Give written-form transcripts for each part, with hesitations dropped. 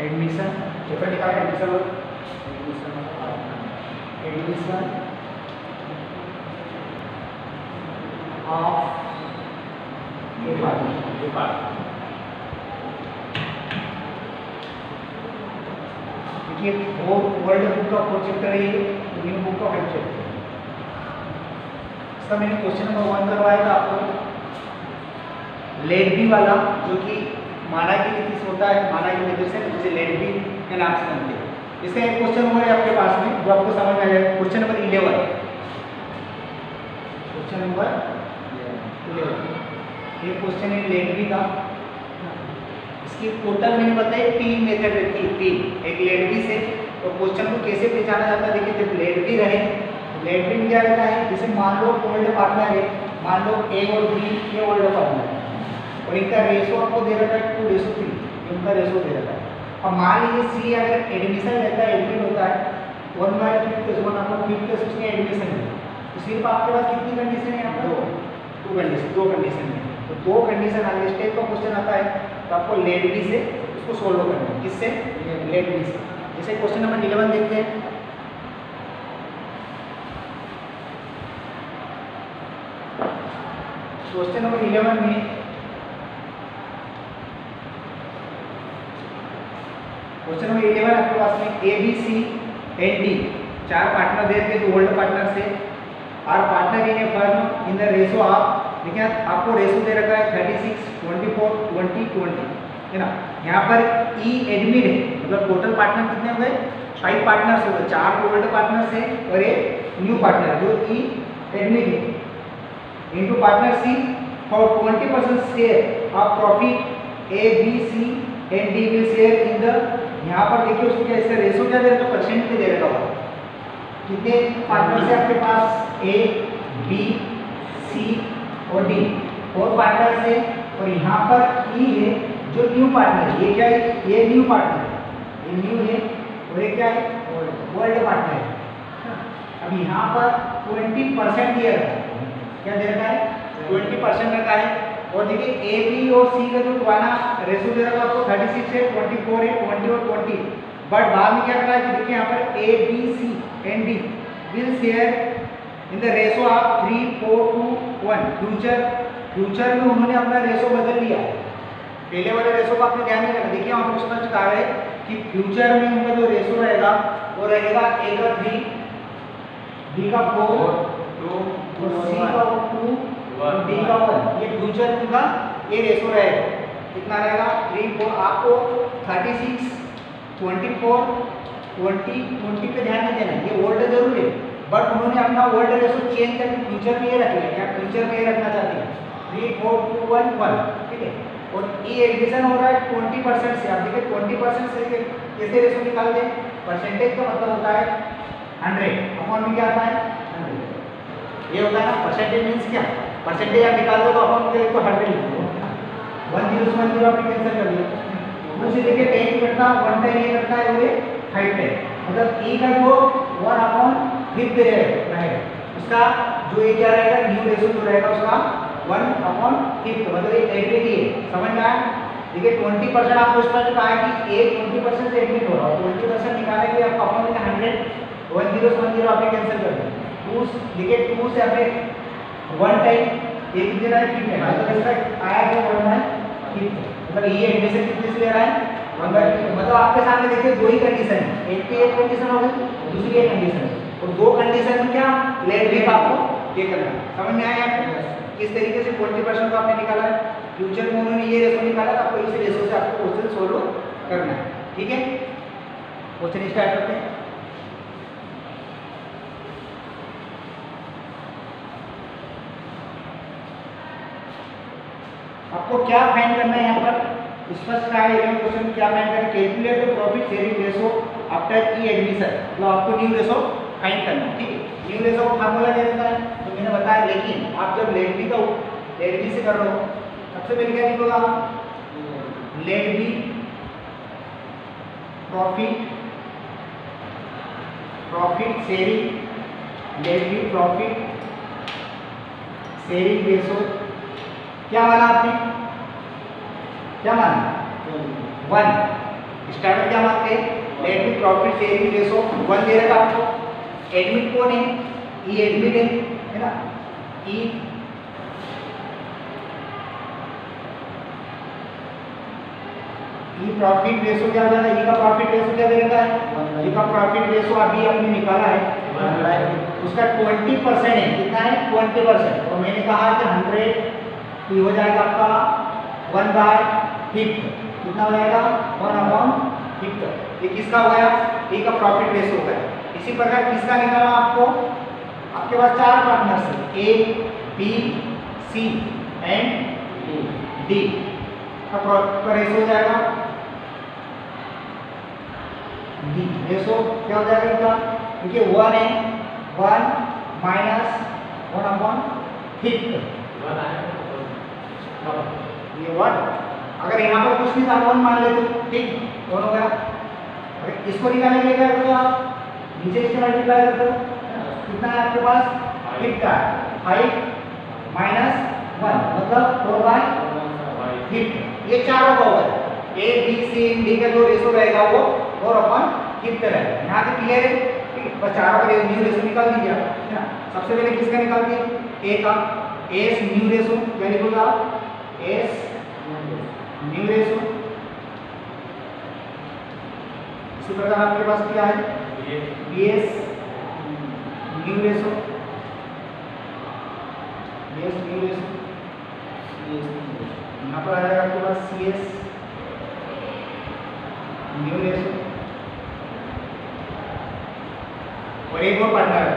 Admission paper निकाल admission of देखिए world book का 4 चैप्टर है, न्यू बुक का 5 चैप्टर। इसका मैंने क्वेश्चन नंबर 1 करवाया था आपको, लेट बी वाला, जो कि माना की नीति से होता है, माना की नीति से जिसे लेट बी के नाम से जानते हैं। इसका एक क्वेश्चन नंबर है आपके पास में जो आपको समझ में आ जाएगा, क्वेश्चन नंबर 11। क्वेश्चन नंबर 11 ये क्वेश्चन है लेट बी का। इसकी टोटल मैंने बताया 3 मेथड रहती है, 3 एक लेट बी से। तो क्वेश्चन को कैसे पहचाना जाता है, देखिए जब लेट बी रहे, लेट बी में क्या रहता है, जैसे मान लो ओल्ड पार्टनर है, मान लो ए और बी ये ओल्ड पार्टनर है और इनका रेशो आपको दे रखा है 2:3, इनका रेशो दे रखा है। अब मान लीजिए सी अगर एडमिशन लेता है, एडमिट होता है 1/5 आपको 5 उसने एडमिशन है, तो सिर्फ आपके पास कितनी कंडीशन है, यहाँ पर 2 कंडीशन है। तो 2 कंडीशन आगे स्टेप का क्वेश्चन आता है, तो आपको लेट बी से उसको सोल्व करना है। किससे? लेट बी से। जैसे क्वेश्चन नंबर 11 देखते हैं। क्वेश्चन नंबर 11 में आपके पास में A B C and D 4 partner दे रखे, जो ओल्ड पार्टनर से are partner in a firm in the ratio of, देखिए आपको रेशो दे रखा है 36, 24, 20, 20 है ना। यहाँ पर ई एडमिट है, मतलब टोटल पार्टनर कितने हो गए, 5 पार्टनर्स हो गए, 4 ओल्ड पार्टनर्स है और एक न्यू पार्टनर जो ई एडमिट है, into partner C for 20% share of profit A B C and D will share in the, यहाँ पर देखिए उसको क्या इसका रेशो क्या दे रखा, परसेंट में दे रखा होगा। कितने पार्टनर्स है आपके पास, ए बी सी और डी, 4 पार्टनर्स है और यहाँ पर ई है जो न्यू पार्टनर है। ये क्या है, ये न्यू पार्टनर है, ये न्यू है और ये क्या है, ओल्ड पार्टनर है। अब यहाँ पर 20% दिया रखा है, क्या दे रखा है, 20% रखा है। और देखिए ए बी और सी का जो पुराना रेशो दे रखा है आपको 36 है, 24 है, 20 और 20, बट बाद में क्या करा है, देखिए यहाँ पर A B C and D will share in the ratio of 3, 4, 2, 1। Future में उन्होंने अपना रेशो बदल लिया, पहले वाले रेशो को आपने ध्यान नहीं रखा। देखिए वहाँ पर स्पष्ट कहा है कि फ्यूचर में उनका जो रेशो रहेगा वो रहेगा ए का 3, बी का 4, सी का 2, डी का 1। ये फ्यूचर का ये रेशो रहेगा, कितना रहेगा 3, 4। आपको 36, 24, 20, 20 पे ध्यान नहीं देना, ये ओल्ड जरूर है, बट उन्होंने अपना ओल्ड रेशो चेंज करके फ्यूचर में ये रख लिया। क्या फ्यूचर में ये रखना चाहते हैं, 3, 4, 2, 1, 1, ठीक है। और ये एडमिशन हो रहा है 20% से। आप देखिए 20% से कैसे रेशो निकाल दें, परसेंटेज का मतलब होता है 100 अपॉन में क्या आता है 100, ये होता है ना परसेंटेज। मीन्स क्या, परसेंटेज आप निकाल दो तो अपॉन के लिए तो 100 लिख दो, 10 से 10 आपने कैंसिल कर दिया। उसे देखिए 10 करता 1 10 ये करता है, वो 5 10, मतलब ई का जो 1/5 रहेगा, उसका जो ये क्या रहेगा, न्यू रेशो जो रहेगा उसका 1/5, मतलब ये एडमिट ही है। समझ में आया? देखिए 20% आपको स्पष्ट कहा है कि ए 20% से एडमिट हो रहा है, 20% निकालने के लिए आपको अपॉन में 100, 10 से 10 आपने कैंसिल कर दिया। 2 देखिए 2 से आपने 1 टाइम एक कितने है, 5 है, मतलब इसका आया जो 1 है 5, मतलब ये एडमिशन कितने से ले रहा है 1/5। मतलब आपके सामने देखिए 2 ही कंडीशन है, एक की एक कंडीशन हो गई, दूसरी एक कंडीशन है, और 2 कंडीशन में क्या लेट बी आपको ये करना है। समझ में आया आपको? किस तरीके से 20% को आपने निकाला है, फ्यूचर में उन्होंने ये रेशो निकाला, तो आपको इस रेशो से आपको क्वेश्चन सोल्व करना है। ठीक है, क्वेश्चन स्टार्ट करते हैं। आपको क्या फाइंड करना है, यहाँ पर स्पष्ट कहा है क्वेश्चन में क्या फाइंड करना है, calculate the profit sharing ratio after E admission, मतलब आपको न्यू रेशो फाइंड करना है। ठीक है, न्यू रेशो का फार्मूला दे देता है तो मैंने बताया, लेकिन आप जब लेट बी से कर रहे हो सबसे पहले क्या लिखोगा, let B profit sharing, let B profit sharing ratio. क्या माना आपने, क्या माना 1, स्टार्ट में क्या मानते हैं, let me profit sharing ratio 1 दे रखा आपको। एडमिट कौन है, ई एडमिट है ना, ई प्रॉफिट रेशो क्या हो जाएगा, ई का प्रॉफिट रेशो क्या दे रखा है, ई का प्रॉफिट रेशो अभी हमने निकाला है, उसका 20% है, कितना है 20%। और मैंने कहा कि 100 ये हो जाएगा आपका 1/5, कितना हो जाएगा 1/5। ये किसका हो गया, ए का प्रॉफिट रेशो हो गया। इसी प्रकार किसका निकालना आपको, आपके पास 4 पार्टनर्स है, A B C and D का रेशो हो जाएगा, डी रेशो क्या हो जाएगा इनका, क्योंकि 1 है, 1 माइनस 1/5 ये 1। अगर यहाँ पर कुछ नहीं था 1 मान लेते ठीक, 1 हो गया। अगर इसको निकालेंगे क्या करोगे आप, नीचे नीचे मल्टीप्लाई कर दो, कितना है आपके पास 5 का, 5 माइनस 1 मतलब 4/5। ये चारों का होगा, ए बी सी डी का जो रेशो रहेगा वो 4/5 रहेगा। यहाँ से क्लियर है, ठीक है। बस चारों का न्यू रेशो निकाल दीजिए आप, है ना। सबसे पहले किसका निकालते हैं, ए का, एस न्यू रेशो क्या लिखोगे आप, एस न्यू रेशो। इसी प्रकार आपके पास क्या है, B S new ratio, B S new ratio, यहाँ पर आ जाएगा आपके पास सी एस न्यू रेशो। और एक और पार्टनर है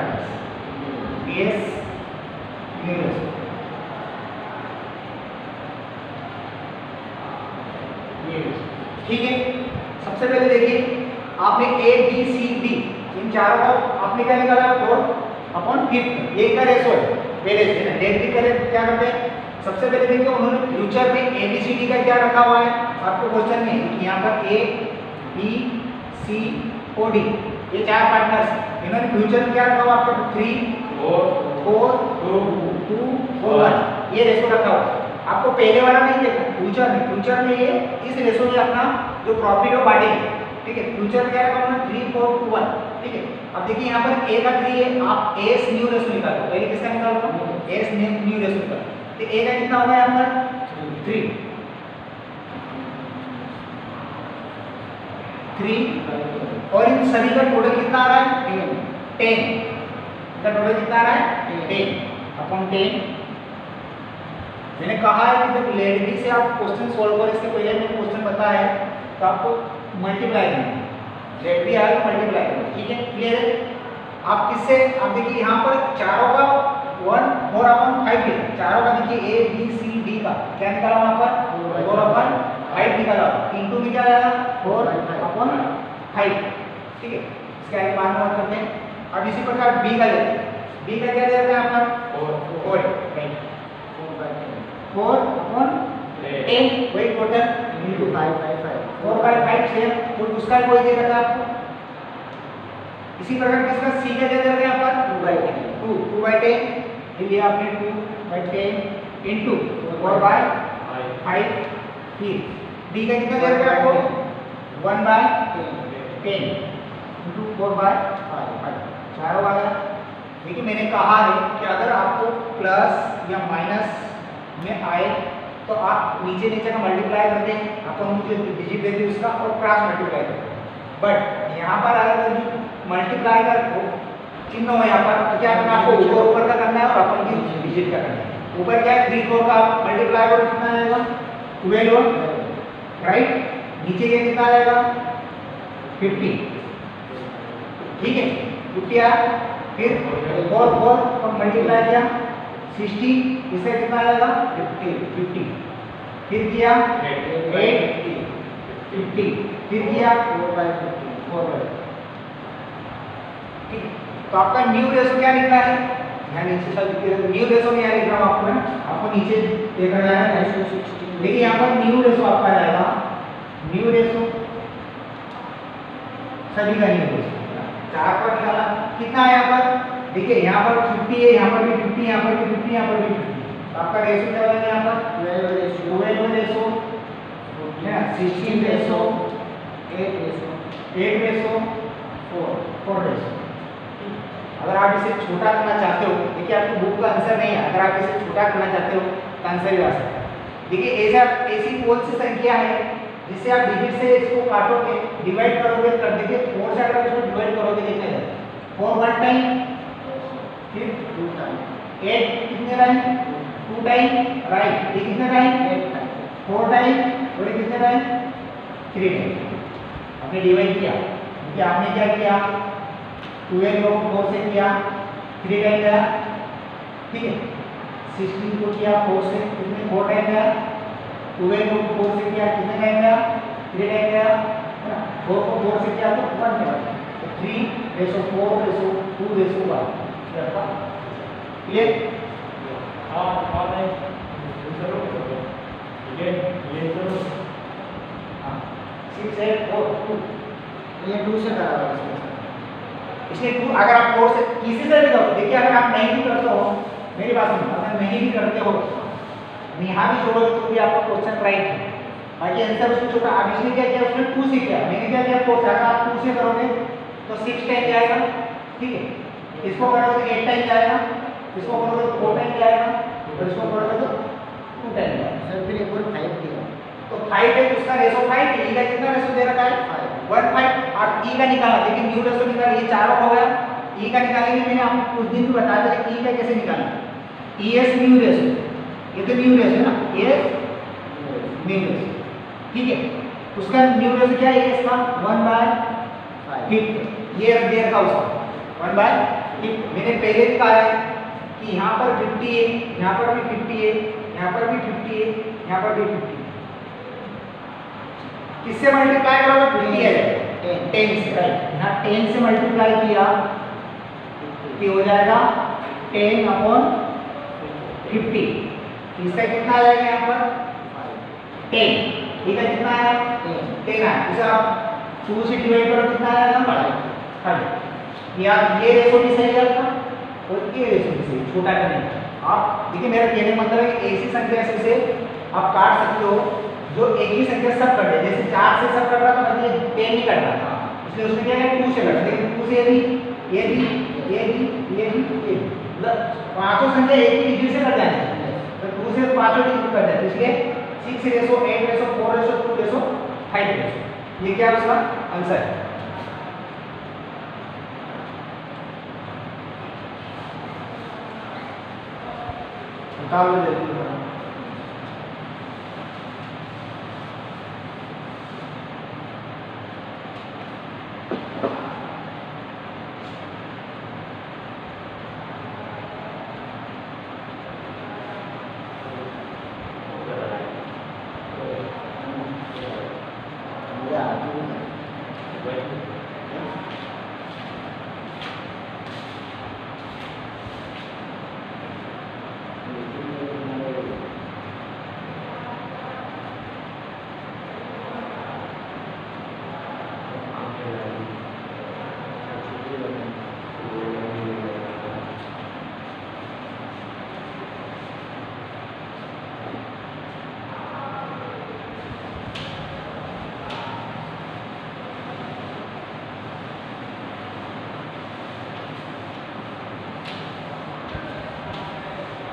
बी एस न्यू रेशो, ठीक है। सबसे पहले देखिए आपने ए बी सी डी इन चारों का आपने क्या निकाला 4/5, ये का रेशो है पहले से ना। डेट भी पहले क्या करते हैं, सबसे पहले देखिए उन्होंने फ्यूचर में ए बी सी डी का क्या रखा हुआ है आपको क्वेश्चन में, यहाँ पर A B C O D ये 4 पार्टनर्स, इन्होंने फ्यूचर में क्या रखा हुआ आपको 3 4 2 1 ये रेशो रखा हुआ। आपको पहले वाला नहीं देखो, फ्यूचर में ये इस रेशो में अपना जो प्रॉफिट हो बांटेंगे, ठीक है। फ्यूचर में क्या रखा हुआ 3 4 2 1, ठीक है। अब देखिए यहाँ पर ए का 3 है, आप एस न्यू रेशो निकालो, पहले किसका निकालो, एस न्यू रेशो निकालो, तो ए का कितना होगा यहाँ पर 3 और इन सभी का टोटल कितना आ रहा है 10, इसका टोटल कितना आ रहा है 10/10। मैंने कहा है कि जब लेडबी से आप क्वेश्चन सॉल्व करें, इसके पहले मैंने क्वेश्चन बताया है तो आपको मल्टीप्लाई करना है, लेडबी आएगा तो मल्टीप्लाई करना, ठीक है, क्लियर है। आप किससे, आप देखिए यहाँ पर चारों का 1 4/5 है, चारों का देखिए ए बी सी डी का क्या निकाला वहाँ पर 4/5 निकाला, इनटू में क्या आया 4/5, ठीक है। इसके आगे मान बात करते हैं। अब इसी प्रकार बी का लेते हैं, बी का क्या देते हैं यहाँ पर 4/10 वही टोटल 4/5 से कोई उसका कोई दे रखा आपको। इसी प्रकार किसका सी का दे रखा है यहाँ पर 2/10 लिया आपने 2/10 इनटू 4/5, फिर डी का कितना दे रखा है आपको 1/10 इनटू 4/5 चारों आ गया। देखिए मैंने कहा है कि अगर आपको प्लस या माइनस में आए तो आप नीचे नीचे का मल्टीप्लाई करते हैं, आपको मुझे डिजिट देते हैं उसका और क्रॉस मल्टीप्लाई करते हैं। बट यहाँ पर अगर मल्टीप्लाई का चिन्ह हो यहाँ पर तो क्या करना है, आपको ऊपर ऊपर का करना है और अपन की डिजिट का करना है। ऊपर क्या है 3 4 का मल्टीप्लाई करो कितना आएगा 12, राइट। नीचे ये कितना आएगा 50, ठीक है 50 आया, फिर 4 4 का मल्टीप्लाई किया 60, इससे कितना आएगा 50, फिर किया 8 50, फिर किया 4/50, ठीक। तो आपका न्यू रेशो क्या निकला है, यहाँ नीचे सब न्यू रेशो में यहाँ लिख रहा हूँ आपको, आपको नीचे देखा जाएगा। देखिए यहाँ पर न्यू रेशो आपका आएगा, न्यू रेशो सभी का न्यू रेशो 4 पर निकाला कितना है यहाँ पर, देखिए यहाँ पर 50 है, यहाँ पर भी 50, यहाँ पर भी 50, यहाँ पर भी 50, आपका रेशो क्या होगा यहाँ पर 12 रेशो है ना, 16 रेशो 4 रेशो। अगर आप इसे छोटा करना चाहते हो, देखिए आपको बुक का आंसर नहीं है, अगर आप इसे छोटा करना चाहते हो तो आंसर भी आ सकता है। देखिए ऐसी कौन सी संख्या है जिससे आप डिजिट से इसको काटोगे, डिवाइड करोगे, कर देखिए 4 से अगर इसको डिवाइड करोगे देखिए 4 1 टाइम, फिर 2 टाइम, 8 कितने टाइम, 2 टाइम, राइट, ये कितने टाइम, 8 टाइम, 4 टाइम, और ये कितने टाइम, 3 टाइम। आपने डिवाइड किया, देखिए आपने क्या किया, 12 को 4 से किया, 3 टाइम गया, ठीक है। 16 को किया 4 से, कितने 4 टाइम गया, 12 को 4 से किया, कितने टाइम गया, 3 टाइम गया, है ना। 4 को 4 से किया तो 1 गया, तो 3:4:2:1। क्लियर? हाँ नहीं ये करो। हाँ 6 8 4 2, ये 2 से करा हुआ है इसलिए 2। अगर आप 4 से किसी से भी करो, देखिए अगर आप नहीं भी करते हो, मेरी बात सुनो, अगर नहीं भी करते हो यहाँ भी छोड़ोगे तो भी आपका क्वेश्चन राइट है, बाकी आंसर उसको छोटा। अब इसने क्या किया, उसने 2 से किया, मैंने क्या किया 4 से। अगर आप 2 से करोगे तो 6 टाइम जाएगा, ठीक है। इसको करोगे तो 8 टाइम जाएगा, इसको करोगे तो 4 टाइम जाएगा, और इसको करोगे तो 2 टाइम जाएगा। सर फिर एक और 5 दिया, तो 5 है तो उसका रेशो 5 है, ई का कितना रेशो दे रखा है 1 5। आप ई का निकाला, देखिए न्यू रेशो निकाला, ये चारों हो गया, ई का निकालेंगे। मैंने आपको कुछ दिन भी बताया था कि ई का कैसे निकालना, ई एस न्यू रेशो, ये तो न्यू रेशो है ना, ये न्यू रेशो, ठीक है। उसका न्यू रेशो क्या है, इसका 1/5, ये रख दिया था उसका 1/5। मैंने पहले भी कहा है कि यहाँ पर 50 है, यहाँ पर भी 50 है, यहाँ पर भी 50 है, यहाँ पर भी 50 है। किससे मल्टीप्लाई करोगे, 50 है 10 से, राइट। यहाँ 10 से मल्टीप्लाई किया कि हो जाएगा 10/50। इसका कितना आ जाएगा यहाँ पर 10, ठीक है। कितना आया 10 आया। इसे आप 2 से डिवाइड करो, कितना आएगा 5। यार ये रेशो भी सही है आपका, और ये रेशो भी सही, छोटा करने का। आप देखिए मेरा कहने का मतलब है कि ऐसी संख्या से आप काट सकते हो जो एक ही संख्या सब कर दे। जैसे 4 से सब कर रहा था, मतलब 10 नहीं कर रहा था, इसलिए उसने क्या किया 2 से कर दिया। 2 से ये भी, ये भी, ये भी, ये भी, ये भी, मतलब पांचों संख्या एक ही डिजिट से कर जाएंगे, तो 2 से पांचों डिजिट कर जाते, इसलिए 6:8:4:2:5। ये क्या उसका आंसर है। निकाल लो जल्दी।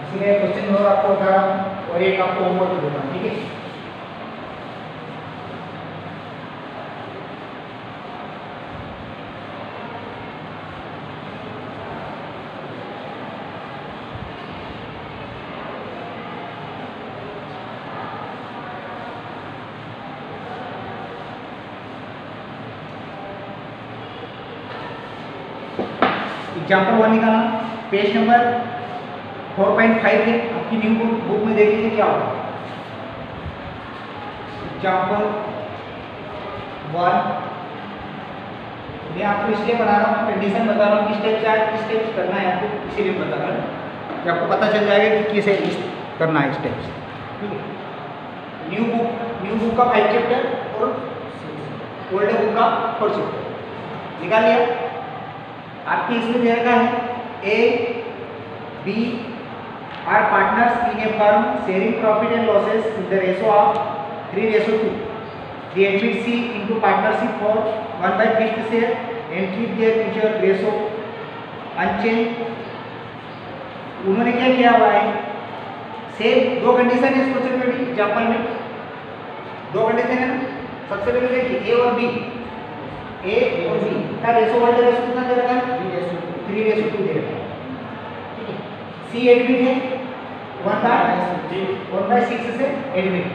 इसलिए क्वेश्चन और आपको बता रहा हूँ और एक आपको होमवर्क देता हूँ, ठीक है। एग्जाम्पल 1 निकाला, पेज नंबर 4.5 है आपकी न्यू बुक में, देख लीजिए क्या होगा। एग्जाम्पल 1 मैं आपको इसलिए बता रहा हूँ, कंडीशन बता रहा हूँ, किस टाइप से किस टाइप करना है आपको, इसीलिए बता रहा हूँ कि आपको पता चल जाएगा कि किसे करना है इस टाइप से, ठीक है। न्यू बुक का 5 चैप्टर और ओल्ड बुक का 4 चैप्टर निकाल लिया। आपके इसमें दे रखा है A, B are partners in a firm sharing profit and losses in the ratio of 3:2। the admit C into partnership for 1/5 share and keep their future ratio unchanged. उन्होंने क्या किया हुआ है, सेम दो कंडीशन है इस क्वेश्चन में भी, एग्जाम्पल में दो कंडीशन है ना। सबसे पहले देखिए ए और बी का रेशो वर्ल्ड रेशो कितना दे रखा है, 3:2 दे रखा है, ठीक है। सी एडमिट है 1/6 से एडमिट,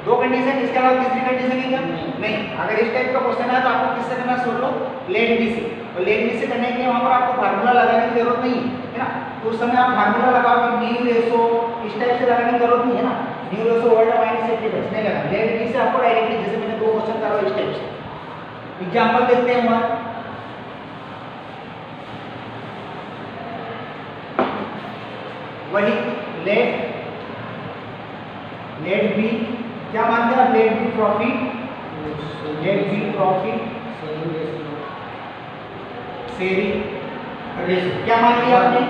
दो कंडीशन, इसके अलावा तीसरी कंडीशन है क्या, नहीं। अगर इस टाइप का क्वेश्चन है तो आपको किससे करना, सोच लो लेट बी से, और लेट बी से करने के लिए वहां पर आपको फार्मूला लगाने की जरूरत नहीं है ना। तो उस समय आप फार्मूला लगाओगे न्यू रेशो इस टाइप से लगाने की जरूरत नहीं है ना, न्यू रेशो वर्ल्ड माइनस 50 नहीं लगा, लेट बी से आपको डायरेक्टली, जैसे मैंने दो क्वेश्चन करा इस टाइप से। एग्जांपल देखते हैं वहां, वही लेट बी क्या मानते हैं, let B profit sharing ratio क्या मान लिया आपने,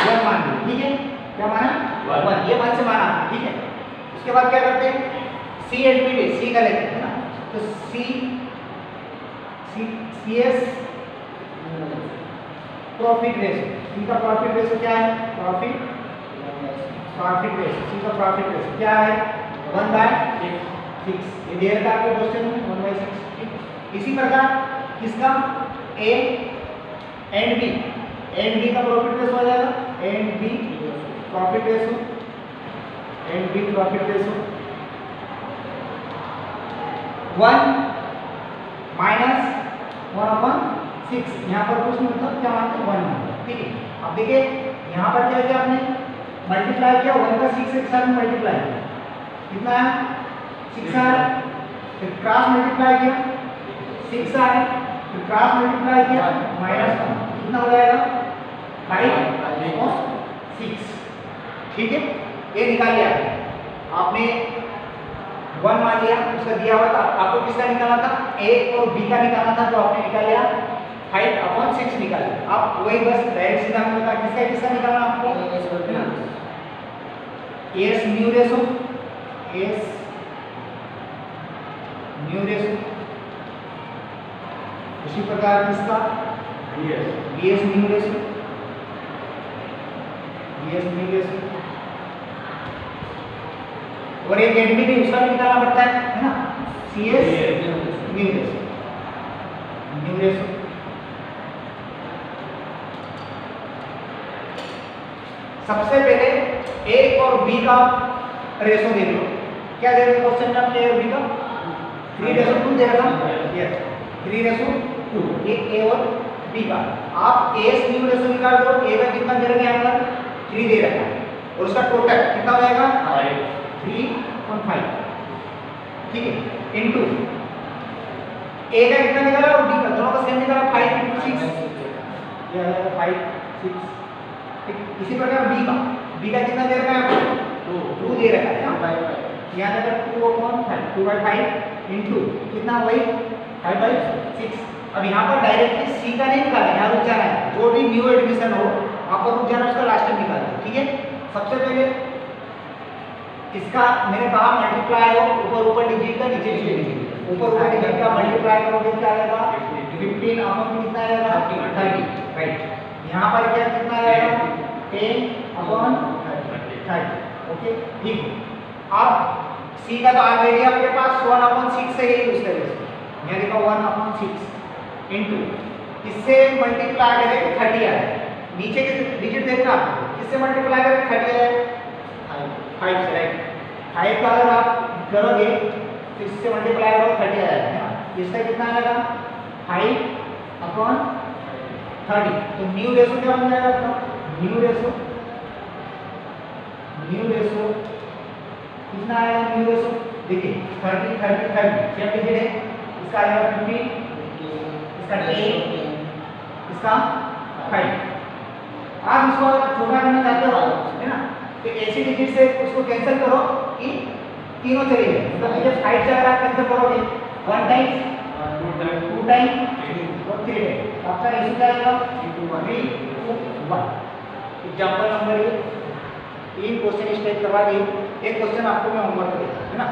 1 मान लिया, ठीक है। क्या माना 1, ये 1 से माना, ठीक है। उसके बाद क्या करते हैं, सी एडमिट है, सी का लेते हैं ना, तो सी एस प्रॉफिट रेशो, सी का प्रॉफिट रेशो क्या है, प्रॉफिट रेशो, सी का प्रॉफिट रेशो क्या है 1/6, ये देर का आपके क्वेश्चन में 1/6, ठीक। इसी प्रकार किसका ए एंड बी का प्रॉफिट रेशो आ जाएगा, एंड बी प्रॉफिट रेशो 1 - 1/6, यहाँ पर कुछ नहीं होता, क्या मानते हैं 1, ठीक है। अब देखिए यहाँ पर क्या किया आपने, मल्टीप्लाई किया, 1 का 6 के साथ मल्टीप्लाई किया, कितना है 6 आया, फिर क्रॉस मल्टीप्लाई किया 6 आया, फिर क्रॉस मल्टीप्लाई किया -1, कितना हो जाएगा 5 और 6, ठीक है। ये निकाल लिया आपने 1 मान लिया, उसका दिया हुआ था, आपको किसका निकालना था, ए और बी का निकालना था, तो आपने निकाल लिया 5/6 निकाल लिया। आप वही बस डायरेक्ट सीधा में बता किसका निकालना आपको, एस न्यू रेशो, उसी प्रकार किसका बीएस न्यू रेशो, और एक एडमिट है उसका भी निकालना पड़ता है ना, सीएस न्यू रेशो। सबसे पहले ए और बी का रेशो दे दो, क्या दे रहे क्वेश्चन में आपने ए और बी का 3:2 दे रखा, यस 3:2, ये ए और बी का। आप एस न्यू रेशो निकाल दो, ए का कितना दे रखे हैं यहाँ पर 3 दे रखा है, और उसका टोटल कितना हो जाएगा 3.5, ठीक है, इनटू ए का कितना निकाला और बी का, दोनों का सेम निकाला 5 × 6, यह है 5 6, ठीक। इसी प्रकार बी का कितना दे रखा है आपको 2 दे रखा है ना, यहाँ तक 2/5 इनटू कितना वही 5/6। अब यहाँ पर डायरेक्टली सी का नहीं निकालना, यहाँ रुक जाना है, जो भी न्यू एडमिशन हो वहाँ पर रुक जाना, उसका लास्ट में निकालना, ठीक है। सबसे पहले इसका मैंने कहा मल्टीप्लाई हो, ऊपर डिजिट का नीचे डिजिट, ऊपर डिजिट का मल्टीप्लाई करोगे क्या आएगा 15 अपॉन कितना आएगा 30, राइट। यहाँ पर क्या कितना आएगा 10/30, ओके, ठीक। अब सी का तो ऑलरेडी आपके पास 1/6 है, यूज करेंगे, यहाँ देखो 1/6 इनटू इससे मल्टीप्लाई करेंगे 30 आएगा, नीचे के डिजिट देखना आपको, किससे मल्टीप्लाई करेंगे 30 आएगा 5 से, राइट। 5 का अगर आप करोगे तो इससे मल्टीप्लाई करोगे 30 आएगा, है ना। इसका कितना आएगा 5/30, तो न्यू रेशो क्या बन जाएगा आपका, न्यू रेशो कितना आएगा, न्यू रेशो देखिए 30 क्या डिजिट है, इसका आएगा 15, इसका 10, इसका 5। आप इसको अगर छोटा करना चाहते हो, है ना, तो ऐसी डिजिट से उसको कैंसिल करो कि तीनों चले गए, मतलब जब 5 से अगर आप कैंसिल करोगे 1 टाइम 2 टाइम और 3 टाइम, आपका रेशो क्या आएगा 3:1। एग्जांपल नंबर 3 क्वेश्चन इस टाइप करवा दिए, एक क्वेश्चन आपको मैं होमवर्क देता है ना।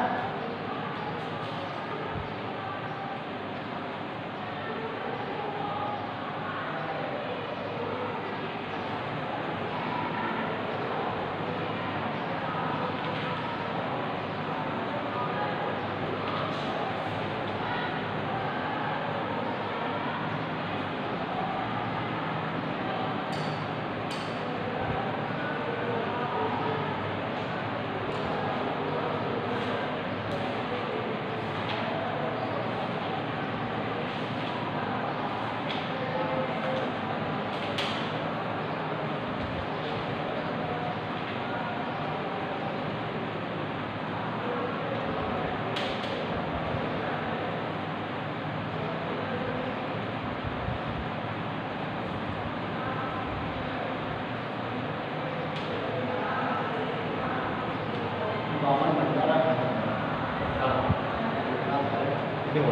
क्वेश्चन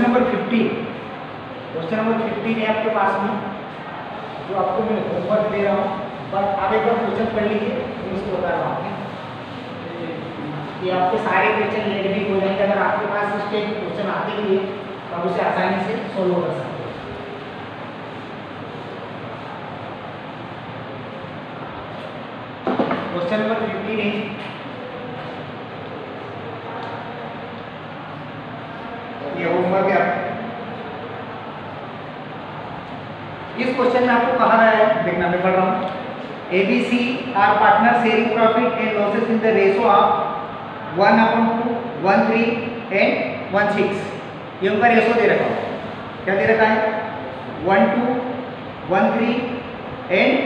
नंबर 15, क्वेश्चन नंबर 15 है आपके पास में, जो आपको मैं होमवर्क दे रहा हूँ, बट आप एक बार क्वेश्चन पढ़ लीजिए, मैं इसको बता रहा हूँ कि आपके सारे क्वेश्चन रेडी हो जाएंगे। अगर आपके पास इस टाइप के क्वेश्चन आते भी है तो आप उसे आसानी से सोल्व कर सकते हो। क्वेश्चन नंबर 15 है, ये होमवर्क है आपका। इस क्वेश्चन में आपको कहा गया है, देखना मैं पढ़ रहा हूँ, ABC are partner sharing profit and losses in the ratio of 1/2, 1/3 and 1/6। ये उनका रेशो दे रखा है, क्या दे रखा है, 1/2, 1/3 एंड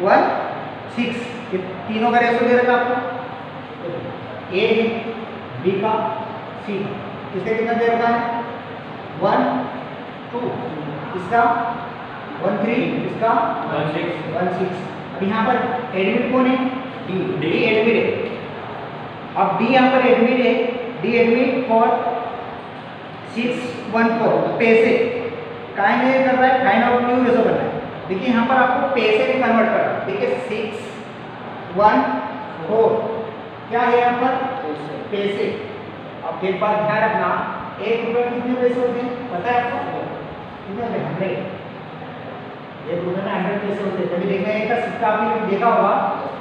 1/6। ये तीनों का रेशो दे रखा है आपको, ए है, बी का, सी का। इसका कितना दे रखा है, 1, 2, इसका 1/3, इसका 1/6। अब यहाँ पर एडमिट कौन है, डी एडमिट है। अब डी यहाँ पर एडमिट है, डी एडमिट फॉर 614 पैसे काय में कर रहा है, फाइंड आउट न्यू रेशो करना है। देखिए यहाँ पर आपको पैसे में कन्वर्ट कर रहा है। देखिए 614 क्या है यहाँ पर, पैसे। अब एक बात ध्यान रखना, 1 रुपये में कितने पैसे होते हैं पता है आपको, कितने होते हैं, 100। 1 रुपये में 100 पैसे होते हैं। कभी देखना एक का सिक्का आपने देखा होगा,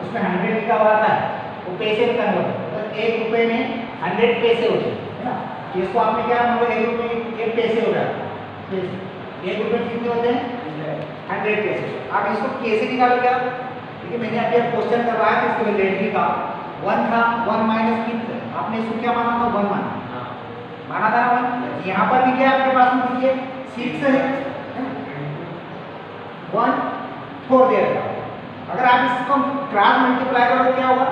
उसमें 100 लिखा हुआ आता है, वो पैसे में कन्वर्ट होता है। तो 1 रुपये में 100 पैसे होते हैं, है ना। इसको आपने क्या मतलब 1 रुपये 1 पैसे हो गया, 1 रुपये में कितने होते हैं, 100 पैसे। आप इसको कैसे निकालो क्या, देखिए मैंने अभी क्वेश्चन करवाया था इसके रिलेटेड का, 1 था, 1 माइनस कितना, आपने इसको क्या माना था, 1 माना था ना 1। यहाँ पर भी क्या आपके पास में देखिए 6 है, 1 4 दे रखा है। अगर आप इसको क्रॉस मल्टीप्लाई करो तो क्या होगा,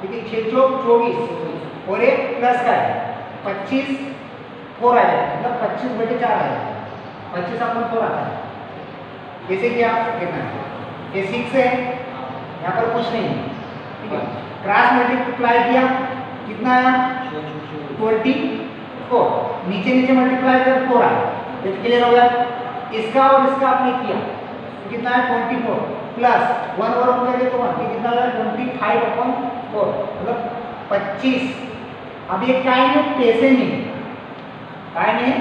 देखिए 6 चौक 24 और एक प्लस का है 25, 4 आ जाएगा, मतलब 25/4 आ जाएगा, 25/4 आता है। जैसे कि आप देखना है, ये 6 है, यहाँ पर कुछ नहीं है, ठीक है। क्रॉस मल्टीप्लाई किया कितना आया, 24, नीचे नीचे मल्टीप्लाई कर 4 आया, ये क्लियर हो गया। इसका और इसका आपने किया तो कितना है, 24 प्लस 1 और 1 करेंगे तो 1, कितना है 25/4, मतलब 25। अब ये क्या है, पैसे में, क्या है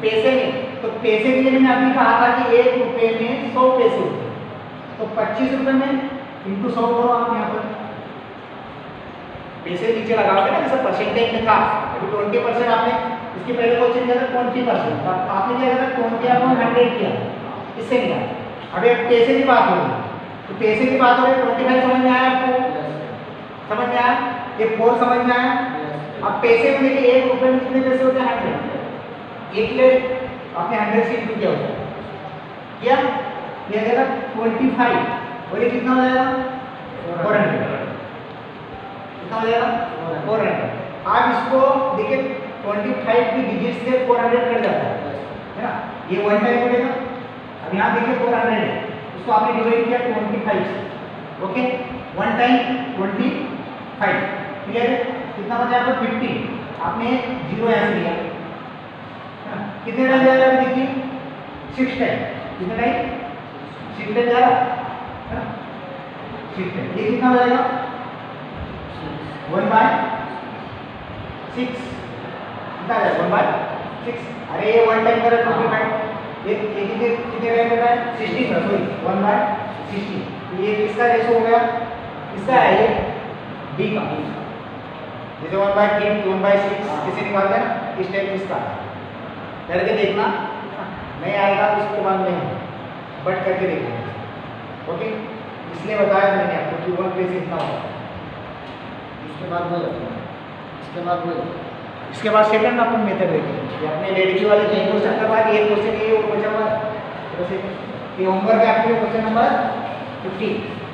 पैसे में। तो पैसे के लिए मैंने अभी कहा था कि 1 रुपये में 100 पैसे होते हैं, तो 25 रुपये में इंटू 100 करो आप। यहाँ पर पैसे नीचे लगाओगे ना, जैसे परसेंटेज में था अभी 20% आपने, इसके पहले क्वेश्चन किया था 20%, तो आपने क्या किया था 20/100 किया, इससे निकाला। अभी पैसे की बात होगी, तो पैसे की बात हो रही, 25 समझ में आया आपको, समझ में आया, ये 4 समझ में आया। अब पैसे में देखिए 1 रुपये में कितने पैसे होते हैं, 100। एक ले आपने 100 से इंटू किया होगा, क्या ये आ जाएगा 25 और ये कितना हो जाएगा 400, कितना हो जाएगा 400। आप इसको देखिए 25 की डिजिट से 400 कट जाता है ना, ये 1 टाइम मिलेगा। अब यहाँ देखिए 400 है, इसको आपने डिवाइड किया 25 से, ओके। 1 टाइम 25, क्लियर है। कितना बचा आपको 50, आपने 0 यहाँ से लिया, कितने टाइम जा रहा है देखिए 6 टाइम, कितने टाइम 6 टाइम जा रहा है, 6 टाइम। ये कितना हो जाएगा 1/6, कितना है 1/6। अरे ये 1 टाइम करें 25, ये कितने टाइम होता है 16, सॉरी 1/16। ये किसका रेशो हो गया, किसका है ये, डी का। जैसे 1/3 1/6 किसे निकालते हैं ना, इस टाइप इसका करके देखना, नहीं आएगा तो उसके बाद नहीं, बट करके देखना, ओके। इसलिए बताया मैंने आपको कि 1 प्लेस इतना होगा, इसके बाद वो इसके बाद सेकंड अपन मेथड देखेंगे। अपने लड़की वाले 3 क्वेश्चन के बाद 1 क्वेश्चन ये और बचा हुआ है, ये होमवर्क है आपके लिए क्वेश्चन नंबर 50।